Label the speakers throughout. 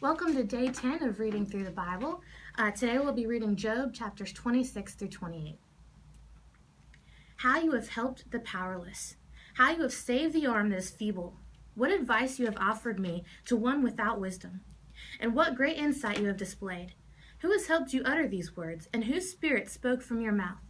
Speaker 1: Welcome to day 10 of reading through the Bible. Today we'll be reading Job chapters 26 through 28. How you have helped the powerless. How you have saved the arm that is feeble. What advice you have offered me to one without wisdom. And what great insight you have displayed. Who has helped you utter these words, and whose spirit spoke from your mouth?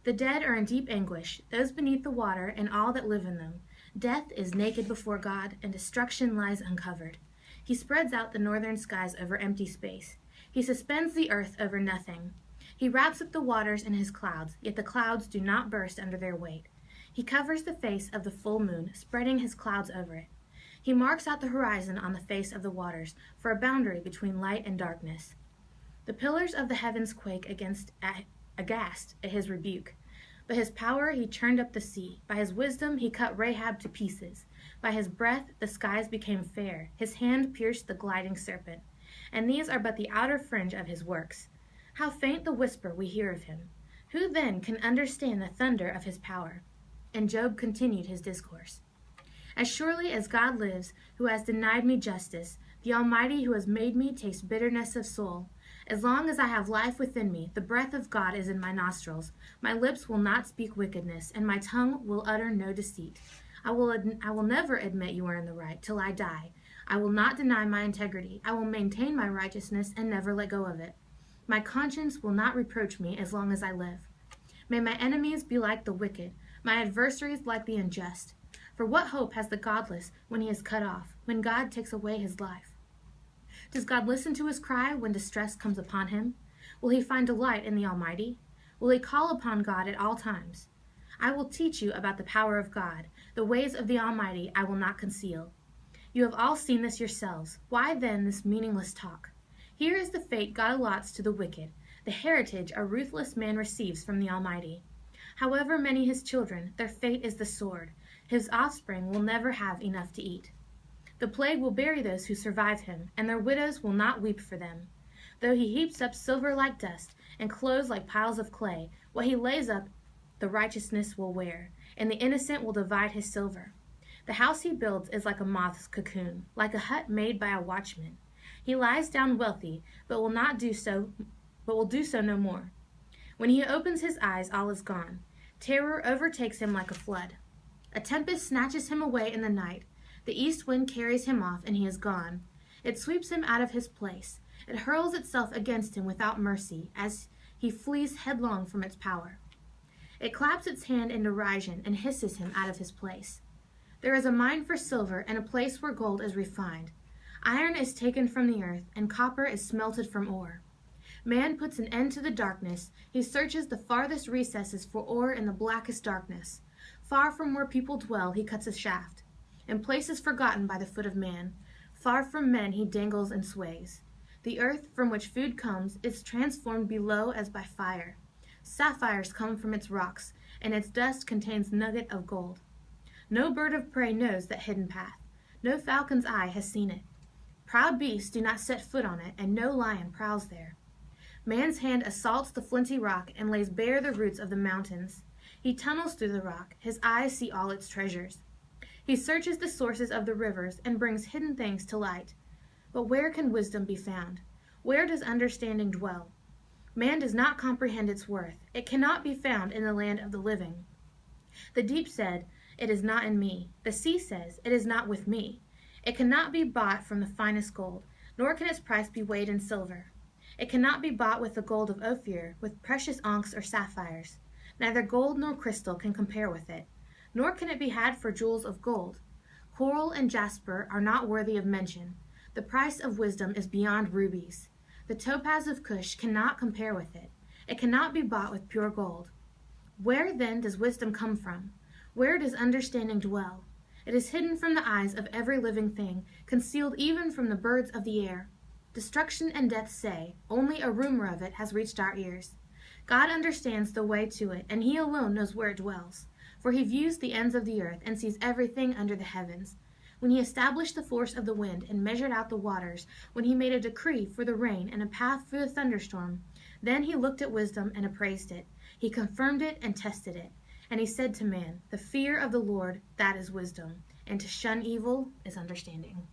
Speaker 1: The dead are in deep anguish, those beneath the water and all that live in them. Death is naked before God, and destruction lies uncovered. He spreads out the northern skies over empty space. He suspends the earth over nothing. He wraps up the waters in his clouds, yet the clouds do not burst under their weight. He covers the face of the full moon, spreading his clouds over it. He marks out the horizon on the face of the waters, for a boundary between light and darkness. The pillars of the heavens quake aghast at his rebuke. By his power he churned up the sea. By his wisdom he cut Rahab to pieces. By his breath the skies became fair. His hand pierced the gliding serpent. And these are but the outer fringe of his works. How faint the whisper we hear of him. Who then can understand the thunder of his power? And Job continued his discourse. As surely as God lives, who has denied me justice, the Almighty who has made me taste bitterness of soul, as long as I have life within me, the breath of God is in my nostrils. My lips will not speak wickedness, and my tongue will utter no deceit. I will never admit you are in the right till I die. I will not deny my integrity. I will maintain my righteousness and never let go of it. My conscience will not reproach me as long as I live. May my enemies be like the wicked, my adversaries like the unjust. For what hope has the godless when he is cut off, when God takes away his life? Does God listen to his cry when distress comes upon him? Will he find delight in the Almighty? Will he call upon God at all times? I will teach you about the power of God. The ways of the Almighty I will not conceal. You have all seen this yourselves. Why then this meaningless talk? Here is the fate God allots to the wicked, the heritage a ruthless man receives from the Almighty. However many his children, their fate is the sword. His offspring will never have enough to eat. The plague will bury those who survive him, and their widows will not weep for them. Though he heaps up silver like dust, and clothes like piles of clay, what he lays up the righteousness will wear, and the innocent will divide his silver. The house he builds is like a moth's cocoon, like a hut made by a watchman. He lies down wealthy, but will do so no more. When he opens his eyes, all is gone. Terror overtakes him like a flood. A tempest snatches him away in the night. The east wind carries him off, and he is gone. It sweeps him out of his place. It hurls itself against him without mercy, as he flees headlong from its power. It claps its hand in derision and hisses him out of his place. There is a mine for silver, and a place where gold is refined. Iron is taken from the earth, and copper is smelted from ore. Man puts an end to the darkness. He searches the farthest recesses for ore in the blackest darkness. Far from where people dwell, he cuts a shaft. In places forgotten by the foot of man, far from men he dangles and sways. The earth from which food comes is transformed below as by fire. Sapphires come from its rocks, and its dust contains nugget of gold. No bird of prey knows that hidden path. No falcon's eye has seen it. Proud beasts do not set foot on it, and no lion prowls there. Man's hand assaults the flinty rock and lays bare the roots of the mountains. He tunnels through the rock. His eyes see all its treasures. He searches the sources of the rivers and brings hidden things to light. But where can wisdom be found? Where does understanding dwell? Man does not comprehend its worth. It cannot be found in the land of the living. The deep said, "It is not in me." The sea says, "It is not with me." It cannot be bought from the finest gold, nor can its price be weighed in silver. It cannot be bought with the gold of Ophir, with precious onyx or sapphires. Neither gold nor crystal can compare with it. Nor can it be had for jewels of gold. Coral and jasper are not worthy of mention. The price of wisdom is beyond rubies. The topaz of Cush cannot compare with it. It cannot be bought with pure gold. Where then does wisdom come from? Where does understanding dwell? It is hidden from the eyes of every living thing, concealed even from the birds of the air. Destruction and death say, only a rumor of it has reached our ears. God understands the way to it, and he alone knows where it dwells. For he views the ends of the earth and sees everything under the heavens. When he established the force of the wind and measured out the waters, when he made a decree for the rain and a path for the thunderstorm, then he looked at wisdom and appraised it. He confirmed it and tested it. And he said to man, "The fear of the Lord, that is wisdom, and to shun evil is understanding."